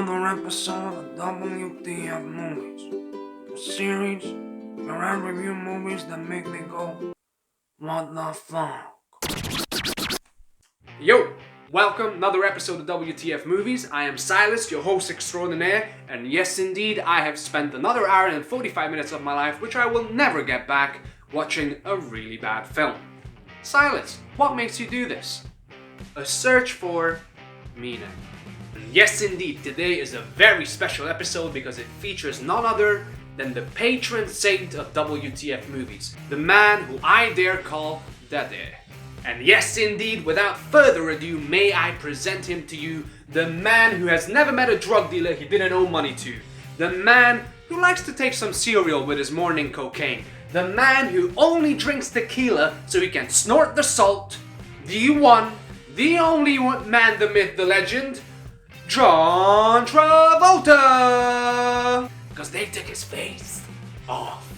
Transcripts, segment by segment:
another episode of WTF Movies, a series where I review movies that make me go, what the fuck? Yo! Welcome, another episode of WTF Movies. I am Silas, your host extraordinaire, and yes indeed, I have spent another hour and 45 minutes of my life, which I will never get back, watching a really bad film. Silas, what makes you do this? A search for meaning. And yes indeed, today is a very special episode because it features none other than the patron saint of WTF Movies, the man who I dare call Daddy. And yes indeed, without further ado, may I present him to you, the man who has never met a drug dealer he didn't owe money to, the man who likes to take some cereal with his morning cocaine, the man who only drinks tequila so he can snort the salt, the one, the only one, man, the myth, the legend, John Travolta! Because they took his face off.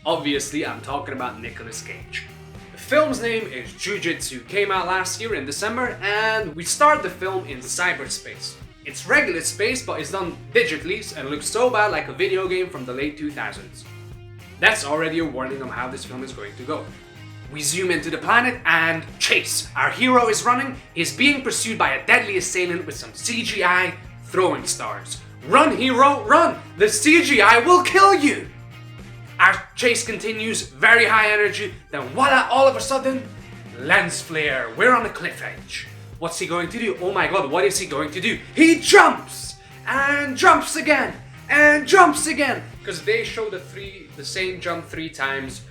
Obviously, I'm talking about Nicolas Cage. The film's name is Jiu Jitsu, came out last year in December, and we start the film in cyberspace. It's regular space, but it's done digitally and looks so bad like a video game from the late 2000s. That's already a warning on how this film is going to go. We zoom into the planet and chase. Our hero is running, he's being pursued by a deadly assailant with some CGI throwing stars. Run, hero, run! The CGI will kill you! Our chase continues, very high energy, then voila, all of a sudden, lens flare, we're on a cliff edge. What's he going to do? Oh my god, what is he going to do? He jumps! And jumps again! And jumps again! Because they show the same jump 3 times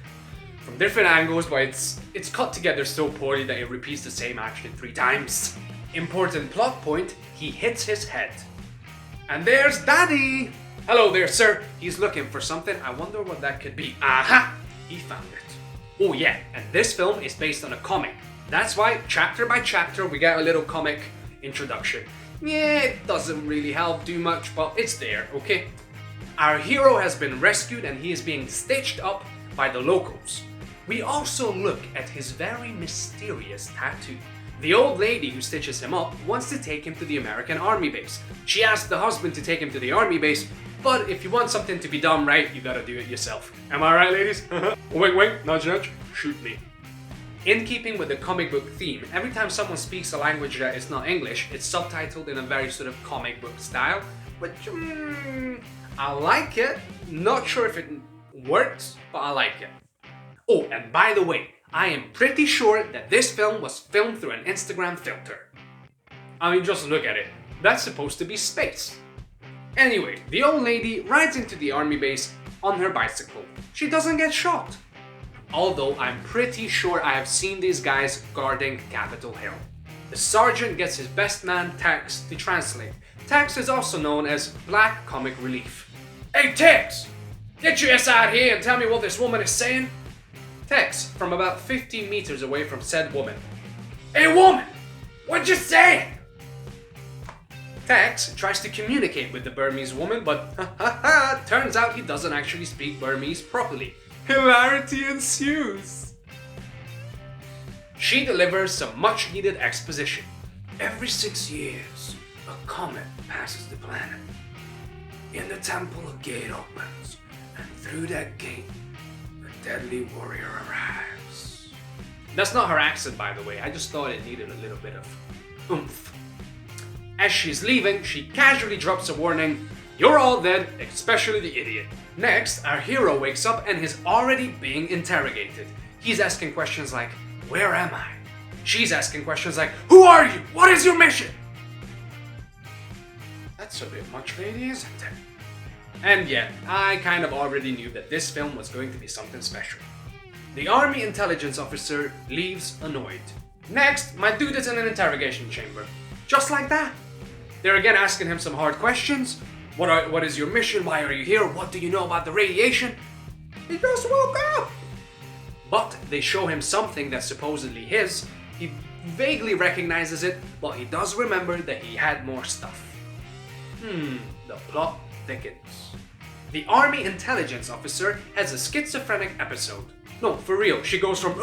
from different angles, but it's cut together so poorly that it repeats the same action 3 times. Important plot point, he hits his head. And there's Daddy! Hello there, sir. He's looking for something. I wonder what that could be. Aha! He found it. Oh yeah, and this film is based on a comic. That's why, chapter by chapter, we get a little comic introduction. Yeah, it doesn't really help too much, but it's there, okay? Our hero has been rescued and he is being stitched up by the locals. We also look at his very mysterious tattoo. The old lady who stitches him up wants to take him to the American Army base. She asks the husband to take him to the Army base, but if you want something to be done right, you gotta do it yourself. Am I right, ladies? Wink wink, nudge nudge, shoot me. In keeping with the comic book theme, every time someone speaks a language that is not English, it's subtitled in a very sort of comic book style, which I like it. Not sure if it works, but I like it. Oh, and by the way, I am pretty sure that this film was filmed through an Instagram filter. I mean, just look at it. That's supposed to be space. Anyway, the old lady rides into the army base on her bicycle. She doesn't get shot. Although I'm pretty sure I have seen these guys guarding Capitol Hill. The sergeant gets his best man Tex to translate. Tex is also known as Black Comic Relief. Hey Tex! Get your ass out here and tell me what this woman is saying. Tex, from about 50 meters away from said woman. Hey woman! What'd you say? Tex tries to communicate with the Burmese woman, but turns out he doesn't actually speak Burmese properly. Hilarity ensues. She delivers some much needed exposition. Every 6 years, a comet passes the planet. In the temple, a gate opens, and through that gate, a deadly warrior arrives. That's not her accent, by the way. I just thought it needed a little bit of oomph. As she's leaving, she casually drops a warning, "You're all dead, especially the idiot." Next, our hero wakes up and is already being interrogated. He's asking questions like, "Where am I?" She's asking questions like, "Who are you? What is your mission?" That's a bit much, lady, isn't it? And yet, I kind of already knew that this film was going to be something special. The army intelligence officer leaves annoyed. Next, my dude is in an interrogation chamber. Just like that. They're again asking him some hard questions. What is your mission? Why are you here? What do you know about the radiation? He just woke up! But they show him something that's supposedly his. He vaguely recognizes it, but he does remember that he had more stuff. The plot thickens. The army intelligence officer has a schizophrenic episode. No, for real, she goes from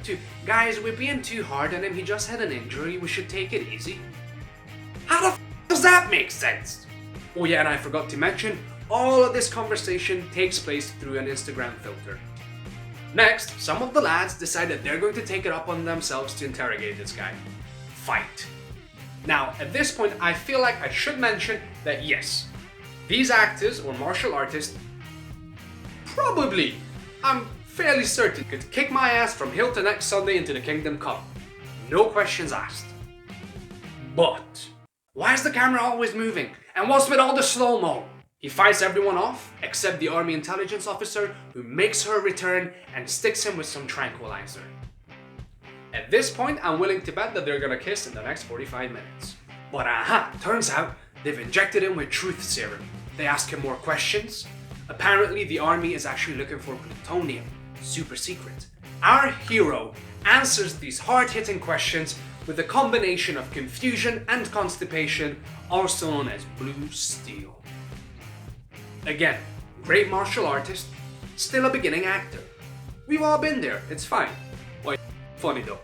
to, "Guys, we're being too hard on him, he just had an injury, we should take it easy." How the f does that make sense? Oh yeah, and I forgot to mention, all of this conversation takes place through an Instagram filter. Next, some of the lads decide that they're going to take it up on themselves to interrogate this guy. Fight. Now, at this point, I feel like I should mention that yes, these actors or martial artists probably, I'm fairly certain, could kick my ass from hill to next Sunday into the Kingdom Come. No questions asked. But why is the camera always moving? And what's with all the slow-mo? He fights everyone off, except the army intelligence officer, who makes her return and sticks him with some tranquilizer. At this point, I'm willing to bet that they're gonna kiss in the next 45 minutes. But turns out they've injected him with truth serum. They ask him more questions. Apparently, the army is actually looking for plutonium, super secret. Our hero answers these hard-hitting questions with a combination of confusion and constipation, also known as blue steel. Again, great martial artist, still a beginning actor. We've all been there, it's fine. Well, funny though.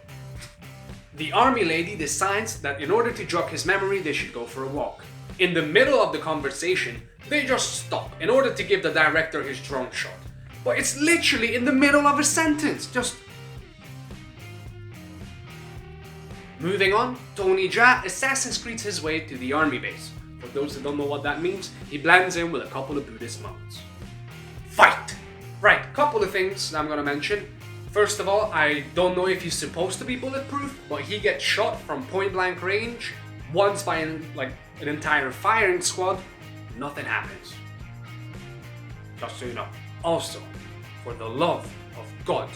The army lady decides that in order to jog his memory, they should go for a walk. In the middle of the conversation, they just stop in order to give the director his drone shot. But it's literally in the middle of a sentence, just... Moving on, Tony Jaa Assassin's Creed his way to the army base. For those that don't know what that means, he blends in with a couple of Buddhist monks. Fight! Right, couple of things I'm gonna mention. First of all, I don't know if he's supposed to be bulletproof, but he gets shot from point blank range once by an entire firing squad. Nothing happens. Just so you know. Also, for the love of God,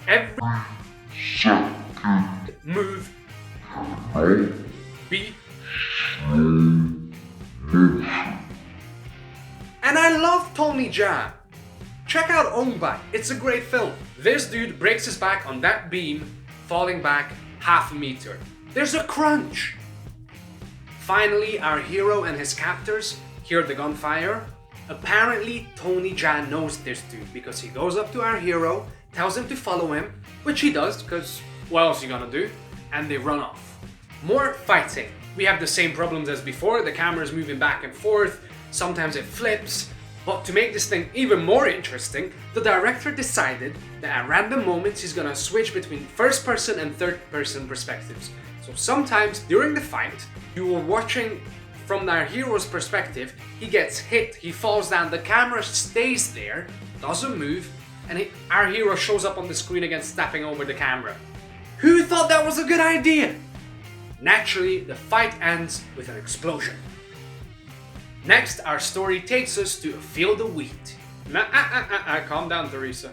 every move be. And I love Tony Jaa. Check out Ongbai, it's a great film. This dude breaks his back on that beam, falling back half a meter. There's a crunch. Finally, our hero and his captors hear the gunfire. Apparently, Tony Jaa knows this dude because he goes up to our hero, tells him to follow him, which he does because what else are you gonna do? And they run off. More fighting. We have the same problems as before, the camera is moving back and forth, sometimes it flips, but to make this thing even more interesting, the director decided that at random moments he's gonna switch between first person and third person perspectives. So sometimes during the fight, you are watching from our hero's perspective, he gets hit, he falls down, the camera stays there, doesn't move, and our hero shows up on the screen again snapping over the camera. Who thought that was a good idea? Naturally, the fight ends with an explosion. Next, our story takes us to a field of wheat. Calm down, Teresa.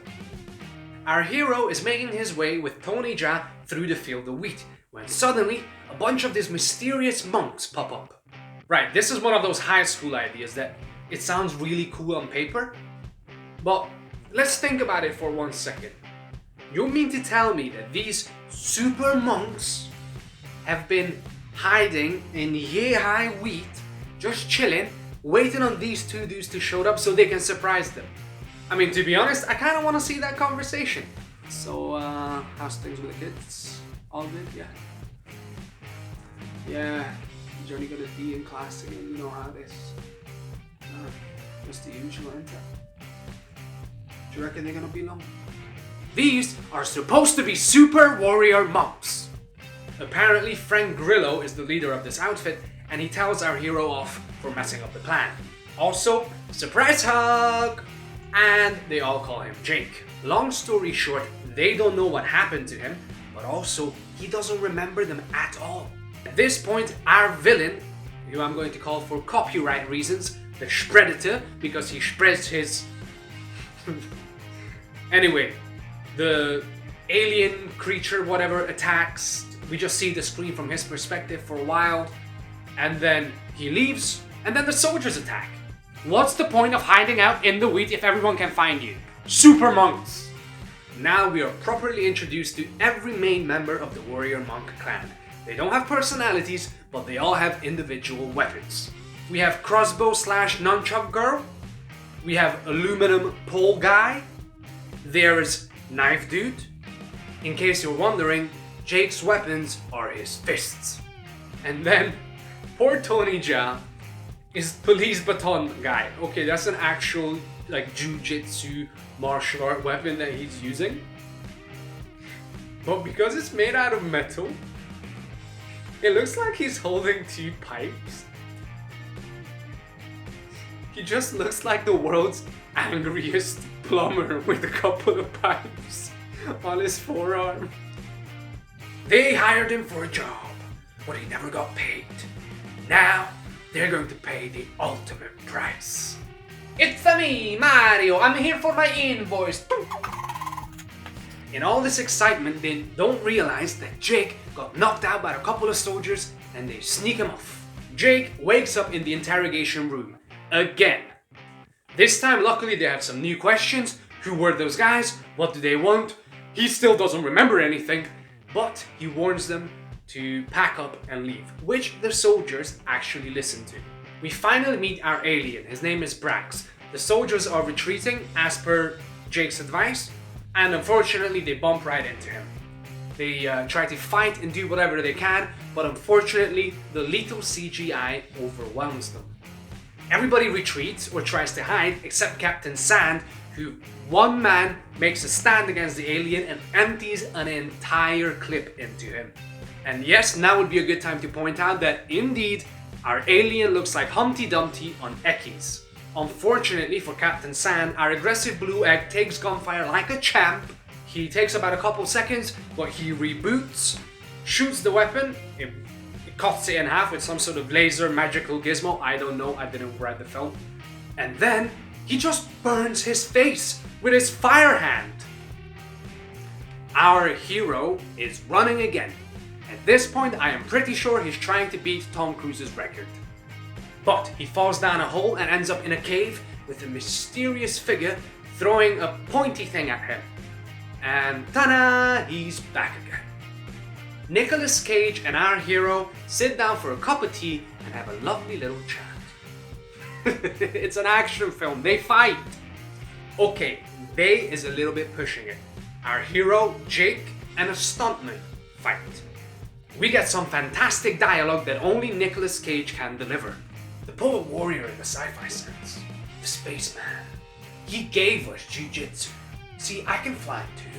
Our hero is making his way with Tony Jaa through the field of wheat, when suddenly, a bunch of these mysterious monks pop up. Right, this is one of those high school ideas that it sounds really cool on paper, but let's think about it for 1 second. You mean to tell me that these super monks have been hiding in yay-high wheat, just chilling, waiting on these two dudes to show up so they can surprise them? I mean, to be honest, I kind of want to see that conversation. So, how's things with the kids? All good? Yeah. Yeah, Johnny got a D in class again, you know how it is. Just the usual, isn't it? Do you reckon they're gonna be long? These are supposed to be super warrior monks. Apparently, Frank Grillo is the leader of this outfit, and he tells our hero off for messing up the plan. Also, surprise hug! And they all call him Jake. Long story short, they don't know what happened to him, but also, he doesn't remember them at all. At this point, our villain, who I'm going to call for copyright reasons, the Shpredator, because he spreads his... Anyway, the alien creature, whatever, attacks. We just see the screen from his perspective for a while, and then he leaves, and then the soldiers attack. What's the point of hiding out in the wheat if everyone can find you? Super monks! Now we are properly introduced to every main member of the warrior monk clan. They don't have personalities, but they all have individual weapons. We have crossbow / nunchuck girl. We have aluminum pole guy. There's knife dude. In case you're wondering, Jake's weapons are his fists. And then, poor Tony Jaa, is police baton guy. Okay, that's an actual like Jiu Jitsu martial art weapon that he's using. But because it's made out of metal, it looks like he's holding 2 pipes. He just looks like the world's angriest plumber with a couple of pipes on his forearm. They hired him for a job, but he never got paid. Now, they're going to pay the ultimate price. It's me, Mario. I'm here for my invoice. In all this excitement, they don't realize that Jake got knocked out by a couple of soldiers and they sneak him off. Jake wakes up in the interrogation room again. This time, luckily, they have some new questions. Who were those guys? What do they want? He still doesn't remember anything, but he warns them to pack up and leave, which the soldiers actually listen to. We finally meet our alien. His name is Brax. The soldiers are retreating as per Jake's advice, and unfortunately they bump right into him. They try to fight and do whatever they can, but unfortunately the lethal CGI overwhelms them. Everybody retreats or tries to hide except Captain Sand, who one man makes a stand against the alien and empties an entire clip into him. And yes, now would be a good time to point out that indeed our alien looks like Humpty Dumpty on Eckies. Unfortunately for Captain Sand, our aggressive blue egg takes gunfire like a champ. He takes about a couple seconds, but he reboots, shoots the weapon, it cuts it in half with some sort of laser magical gizmo. I don't know, I didn't read the film. And then he just burns his face with his fire hand. Our hero is running again. At this point, I am pretty sure he's trying to beat Tom Cruise's record. But he falls down a hole and ends up in a cave with a mysterious figure throwing a pointy thing at him. And ta-da! He's back again. Nicolas Cage and our hero sit down for a cup of tea and have a lovely little chat. It's an action film, they fight. Okay, they is a little bit pushing it. Our hero, Jake, and a stuntman fight. We get some fantastic dialogue that only Nicolas Cage can deliver. The poet warrior in the sci-fi sense, the spaceman. He gave us Jiu Jitsu. See, I can fly too.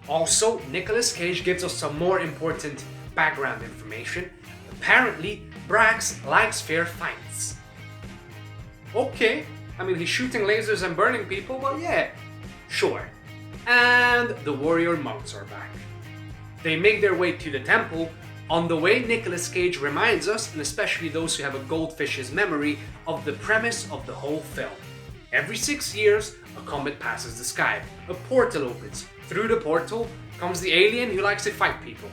Also, Nicolas Cage gives us some more important background information. Apparently, Brax likes fair fights. Okay, I mean he's shooting lasers and burning people, but yeah, sure. And the warrior monks are back. They make their way to the temple. On the way, Nicolas Cage reminds us, and especially those who have a goldfish's memory, of the premise of the whole film. Every 6 years, a comet passes the sky. A portal opens. Through the portal comes the alien who likes to fight people.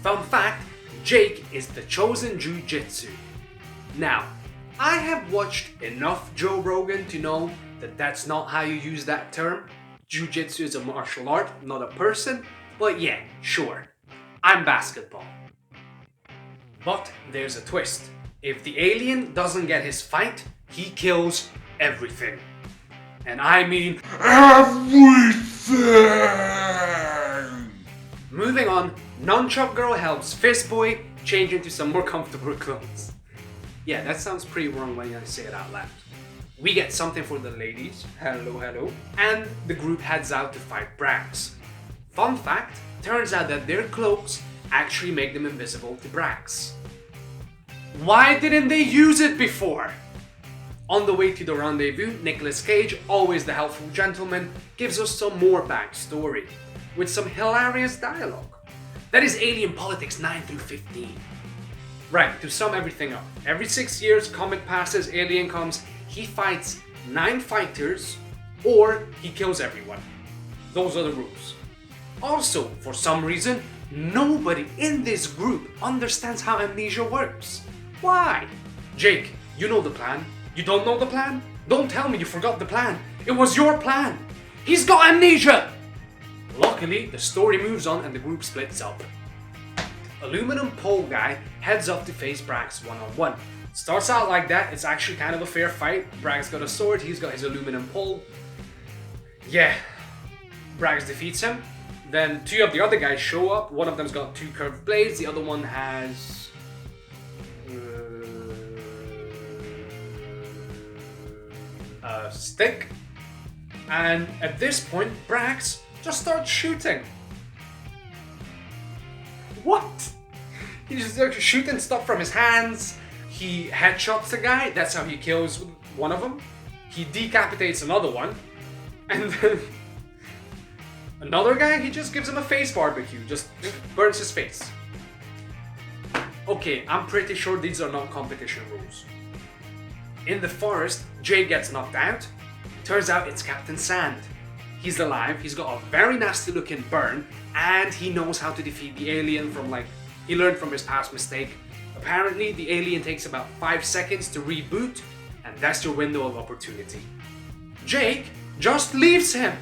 Fun fact, Jake is the chosen Jiu Jitsu. Now, I have watched enough Joe Rogan to know that that's not how you use that term. Jiu Jitsu is a martial art, not a person. But yeah, sure, I'm basketball. But there's a twist. If the alien doesn't get his fight, he kills everything. And I mean everything! Moving on, Nunchuck Girl helps Fist Boy change into some more comfortable clothes. Yeah, that sounds pretty wrong when I say it out loud. We get something for the ladies, hello hello, and the group heads out to fight Brax. Fun fact, turns out that their cloaks actually make them invisible to Brax. Why didn't they use it before? On the way to the rendezvous, Nicolas Cage, always the helpful gentleman, gives us some more backstory, with some hilarious dialogue. That is Alien Politics 9 through 15. Right, to sum everything up, every 6 years, comet passes, alien comes, he fights 9 fighters, or he kills everyone. Those are the rules. Also, for some reason, nobody in this group understands how amnesia works. Why? Jake, you know the plan. You don't know the plan? Don't tell me you forgot the plan. It was your plan. He's got amnesia! Luckily, the story moves on and the group splits up. Aluminum pole guy heads up to face Brax one-on-one. Starts out like that, it's actually kind of a fair fight. Brax got a sword, he's got his aluminum pole. Yeah, Brax defeats him. Then two of the other guys show up. One of them's got two curved blades, the other one has a stick. And at this point, Brax just starts shooting. What? He just starts shooting stuff from his hands. He headshots the guy. That's how he kills one of them. He decapitates another one. And then another guy, he just gives him a face barbecue. Just burns his face. Okay, I'm pretty sure these are not competition rules. In the forest, Jake gets knocked out. Turns out it's Captain Sand. He's alive, he's got a very nasty looking burn, and he knows how to defeat the alien from he learned from his past mistake. Apparently, the alien takes about 5 seconds to reboot, and that's your window of opportunity. Jake just leaves him.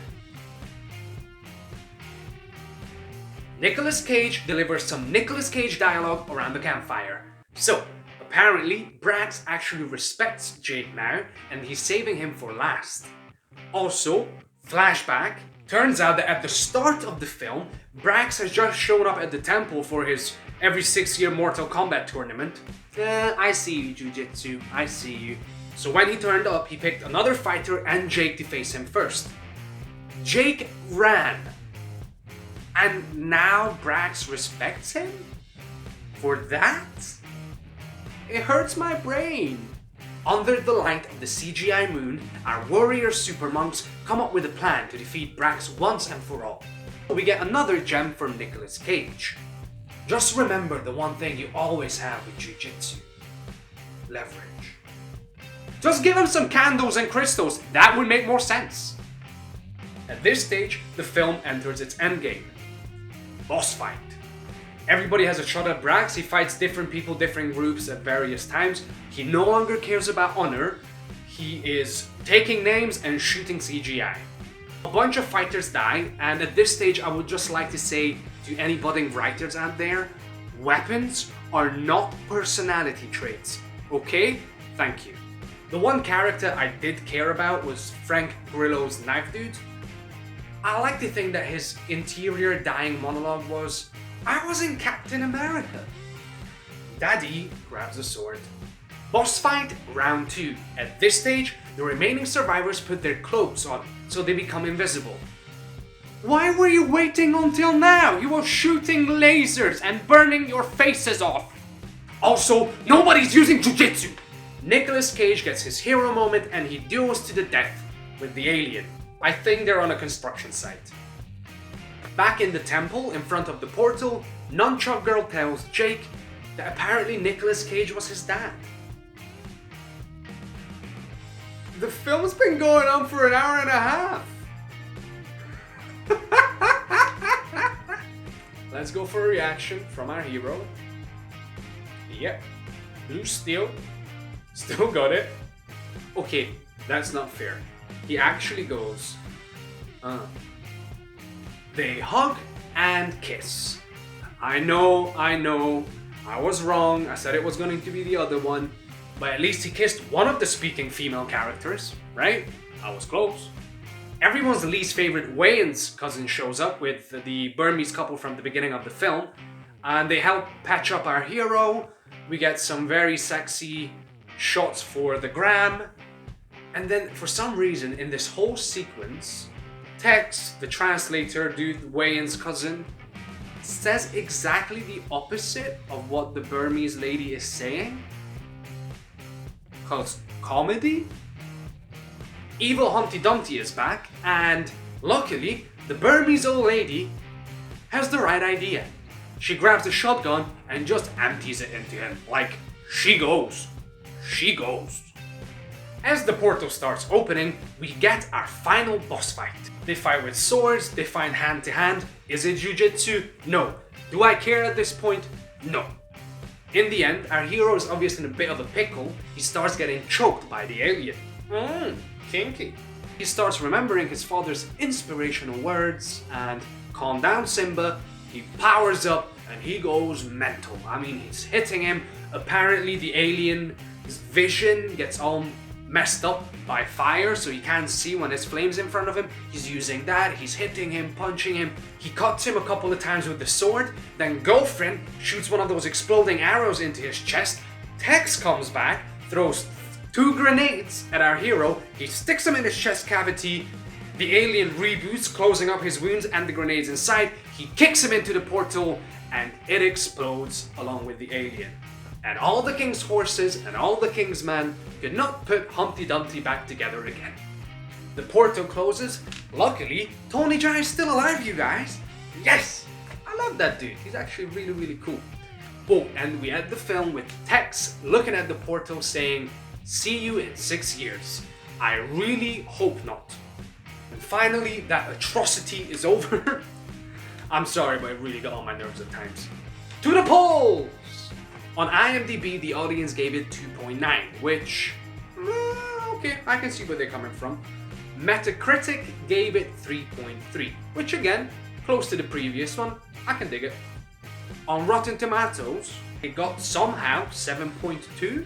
Nicolas Cage delivers some Nicolas Cage dialogue around the campfire. So, apparently, Brax actually respects Jake now, and he's saving him for last. Also, flashback, turns out that at the start of the film, Brax has just shown up at the temple for his every 6-year Mortal Kombat tournament. I see you, Jiu Jitsu, I see you. So when he turned up, he picked another fighter and Jake to face him first. Jake ran. And now Brax respects him? For that? It hurts my brain. Under the light of the CGI moon, our warrior super monks come up with a plan to defeat Brax once and for all. We get another gem from Nicolas Cage. Just remember the one thing you always have with Jiu Jitsu. Leverage. Just give him some candles and crystals, that would make more sense. At this stage, the film enters its endgame. Boss fight. Everybody has a shot at Brax, he fights different people, different groups at various times. He no longer cares about honor, he is taking names and shooting CGI. A bunch of fighters die, and at this stage I would just like to say to any budding writers out there, weapons are not personality traits, okay? Thank you. The one character I did care about was Frank Grillo's knife dude. I like to think that his interior dying monologue was, I wasn't Captain America. Daddy grabs a sword. Boss fight, round 2. At this stage, the remaining survivors put their cloaks on, so they become invisible. Why were you waiting until now? You were shooting lasers and burning your faces off. Also, nobody's using Jiu Jitsu. Nicolas Cage gets his hero moment and he duels to the death with the alien. I think they're on a construction site. Back in the temple, in front of the portal, Nunchuck Girl tells Jake that apparently Nicolas Cage was his dad. The film's been going on for an hour and a half. Let's go for a reaction from our hero. Yep, blue steel. Still got it. Okay, that's not fair. He actually goes, They hug and kiss. I know, I was wrong. I said it was going to be the other one. But at least he kissed one of the speaking female characters, right? I was close. Everyone's least favorite Wayne's cousin shows up with the Burmese couple from the beginning of the film. And they help patch up our hero. We get some very sexy shots for the gram. And then for some reason in this whole sequence, Tex, the translator dude, Wayne's cousin, says exactly the opposite of what the Burmese lady is saying. Cause comedy? Evil Humpty Dumpty is back, and luckily, the Burmese old lady has the right idea. She grabs the shotgun and just empties it into him. Like, she goes. She goes. As the portal starts opening, we get our final boss fight. They fight with swords, they fight hand to hand. Is it jiu-jitsu? No. Do I care at this point? No. In the end, our hero is obviously in a bit of a pickle. He starts getting choked by the alien. Kinky. He starts remembering his father's inspirational words and, calm down Simba, he powers up and he goes mental. I mean, he's hitting him. Apparently the alien's vision gets all messed up by fire, so he can't see when there's flames in front of him. He's using that, he's hitting him, punching him. He cuts him a couple of times with the sword. Then Girlfriend shoots one of those exploding arrows into his chest. Tex comes back, throws 2 grenades at our hero. He sticks him in his chest cavity. The alien reboots, closing up his wounds and the grenades inside. He kicks him into the portal and it explodes along with the alien. And all the king's horses and all the king's men could not put Humpty Dumpty back together again. The portal closes. Luckily, Tony Jaa is still alive, you guys. Yes! I love that dude. He's actually really, really cool. Oh, and we end the film with Tex looking at the portal saying, "See you in 6 years. I really hope not." And finally, that atrocity is over. I'm sorry, but it really got on my nerves at times. To the polls! On IMDb, the audience gave it 2.9, which, okay, I can see where they're coming from. Metacritic gave it 3.3, which again, close to the previous one. I can dig it. On Rotten Tomatoes, it got somehow 7.2.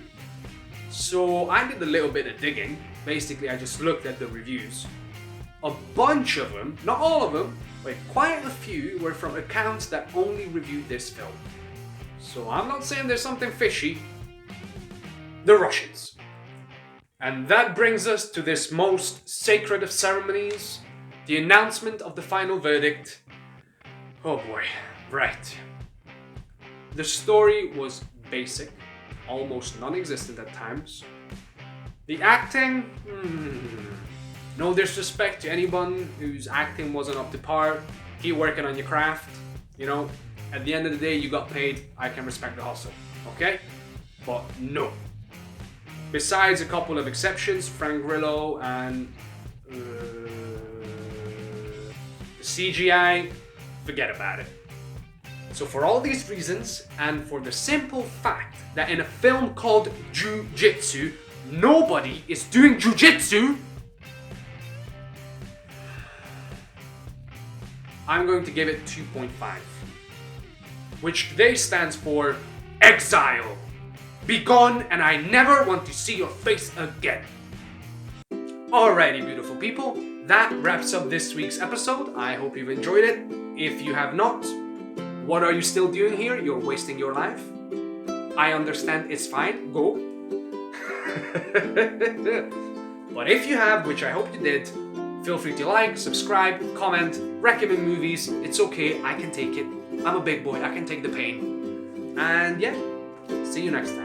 So I did a little bit of digging. Basically, I just looked at the reviews. A bunch of them, not all of them, but quite a few were from accounts that only reviewed this film. So I'm not saying there's something fishy. The Russians. And that brings us to this most sacred of ceremonies, the announcement of the final verdict. Oh boy, right. The story was basic, almost non-existent at times. The acting, no disrespect to anyone whose acting wasn't up to par. Keep working on your craft, you know. At the end of the day, you got paid. I can respect the hustle, okay? But no. Besides a couple of exceptions, Frank Grillo and CGI, forget about it. So for all these reasons, and for the simple fact that in a film called Jiu Jitsu, nobody is doing Jiu Jitsu, I'm going to give it 2.5. Which today stands for exile. Be gone and I never want to see your face again. Alrighty, beautiful people, that wraps up this week's episode. I hope you've enjoyed it. If you have not, what are you still doing here? You're wasting your life. I understand, it's fine, go. But if you have, which I hope you did, feel free to like, subscribe, comment, recommend movies. It's okay, I can take it. I'm a big boy, I can take the pain. And yeah, see you next time.